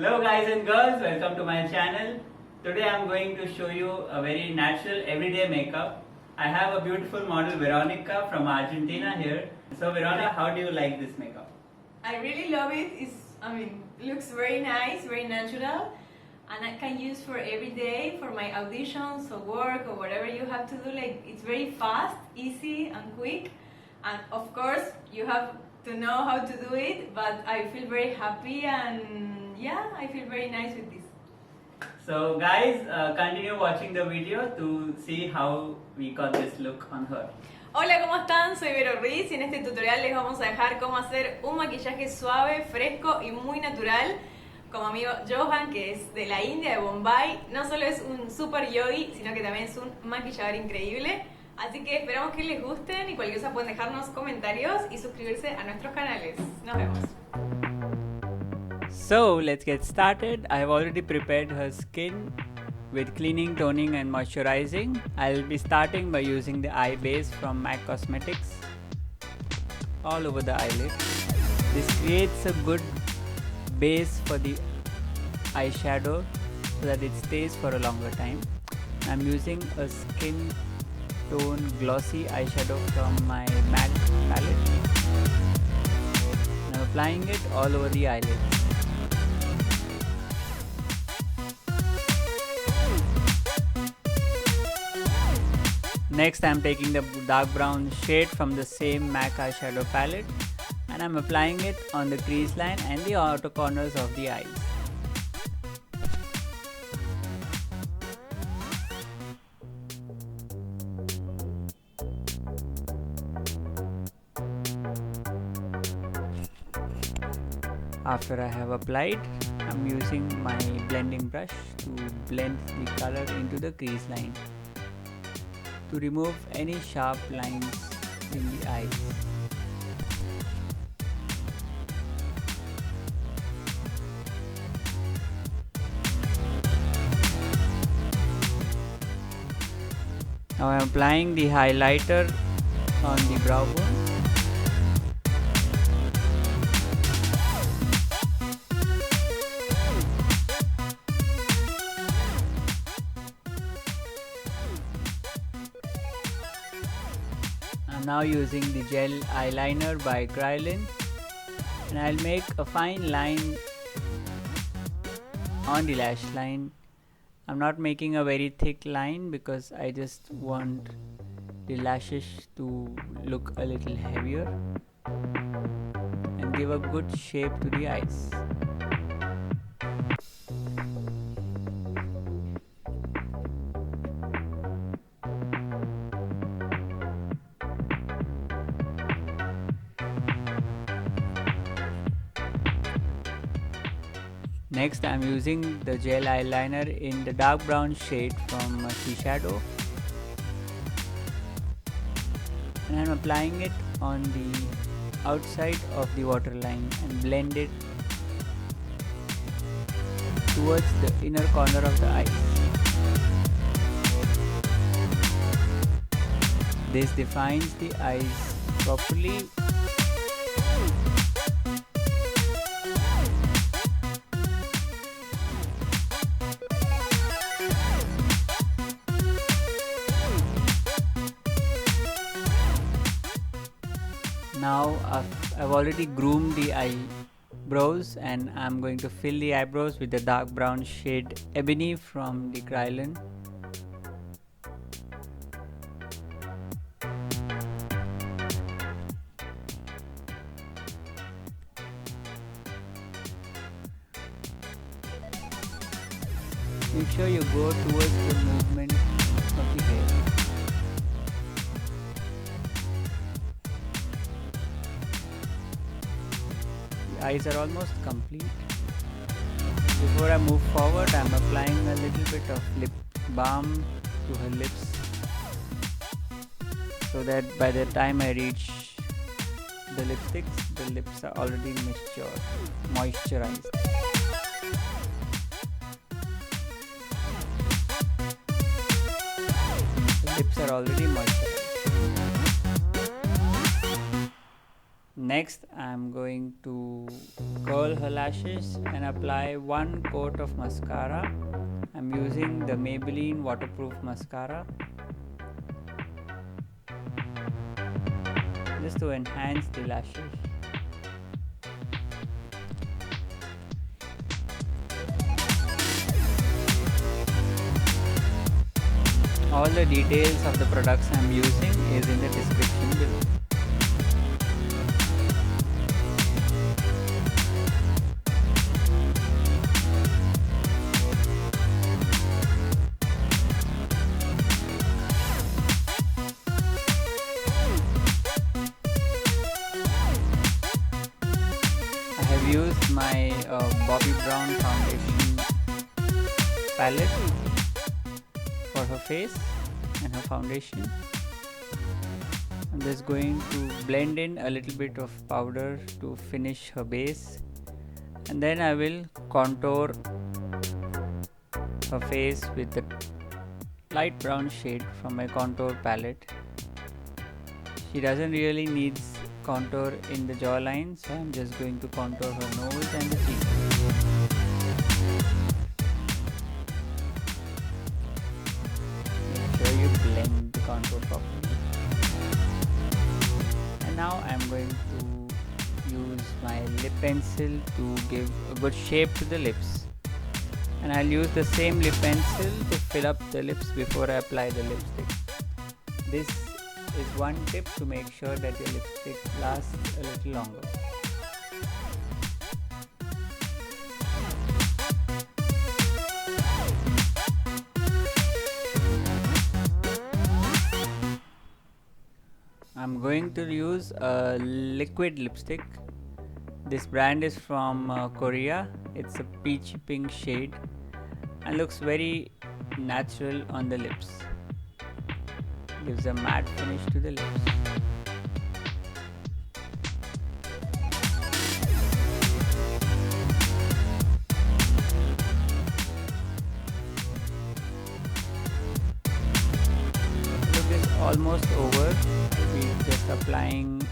Hello guys and girls, welcome to my channel. Today I am going to show you a very natural everyday makeup. I have a beautiful model Veronica from Argentina here. So Veronica, how do you like this makeup? I really love it. It looks very nice, very natural, and I can use for every day for my auditions or work or whatever you have to do. Like, it's very fast, easy and quick, and of course you have to know how to do it, but I feel very happy and yeah, I feel very nice with this. So guys, continue watching the video to see how we got this look on her. Hola, ¿cómo están? Soy Vero Ruiz y en este tutorial les vamos a dejar cómo hacer un maquillaje suave, fresco y muy natural como amigo Johan, que es de la India, de Bombay. No solo es un super yogi, sino que también es un maquillador increíble. Así que esperamos que les gusten y cualquier cosa pueden dejarnos comentarios y suscribirse a nuestros canales. Nos vemos. So let's get started. I have already prepared her skin with cleaning, toning and moisturizing. I'll be starting by using the eye base from MAC Cosmetics all over the eyelid. This creates a good base for the eyeshadow so that it stays for a longer time. I'm using a skin tone glossy eyeshadow from my MAC palette. I'm applying it all over the eyelid. Next, I am taking the dark brown shade from the same MAC eyeshadow palette and I am applying it on the crease line and the outer corners of the eyes. After I have applied, I am using my blending brush to blend the color into the crease line, to remove any sharp lines in the eyes. Now I am applying the highlighter on the brow bone. I'm now using the gel eyeliner by KRYOLAN and I'll make a fine line on the lash line. I'm not making a very thick line because I just want the lashes to look a little heavier and give a good shape to the eyes. Next, I am using the gel eyeliner in the dark brown shade from Shadow and I am applying it on the outside of the waterline and blend it towards the inner corner of the eye. This defines the eyes properly. Now I've already groomed the eyebrows and I'm going to fill the eyebrows with the dark brown shade Ebony from the KRYOLAN. Make sure you go towards the movement of the hair. Eyes are almost complete. Before I move forward, I am applying a little bit of lip balm to her lips so that by the time I reach the lipsticks, the lips are already moisturized. The lips are already moisturized. Next, I'm going to curl her lashes and apply one coat of mascara. I'm using the Maybelline waterproof mascara just to enhance the lashes. All the details of the products I'm using is in the description below. I have used my Bobbi Brown foundation palette for her face and her foundation. I'm just going to blend in a little bit of powder to finish her base, and then I will contour her face with the light brown shade from my contour palette. She doesn't really need contour in the jawline, so I'm just going to contour her nose and the cheeks. Make sure you blend the contour properly. And now I'm going to use my lip pencil to give a good shape to the lips. And I'll use the same lip pencil to fill up the lips before I apply the lipstick. This is one tip to make sure that your lipstick lasts a little longer. I'm going to use a liquid lipstick. This brand is from Korea. It's a peachy pink shade and looks very natural on the lips. Gives a matte finish to the lips. Look is almost over. I'll be just applying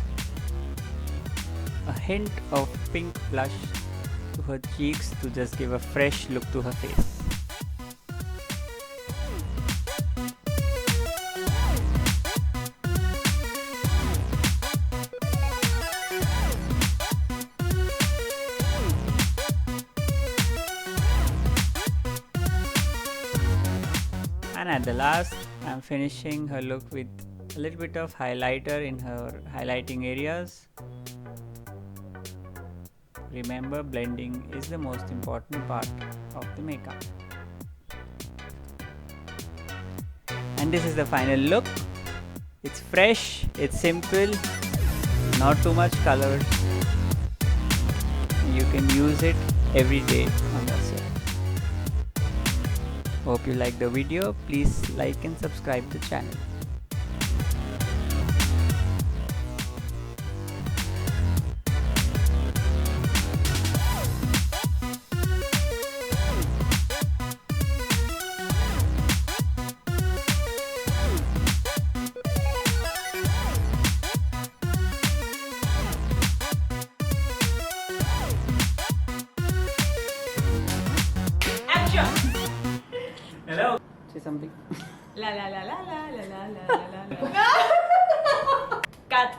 a hint of pink blush to her cheeks to just give a fresh look to her face. And at the last, I'm finishing her look with a little bit of highlighter in her highlighting areas. Remember, blending is the most important part of the makeup. And this is the final look. It's fresh, it's simple, not too much colors. You can use it every day on yourself. Hope you liked the video. Please like and subscribe the channel. Hello. Say something. La la la la la la la la la la. Cut.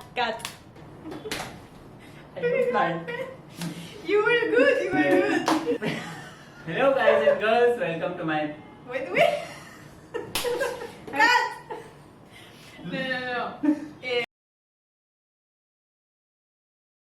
You were good. Hello guys and girls, welcome to my... Wait. Cut. No.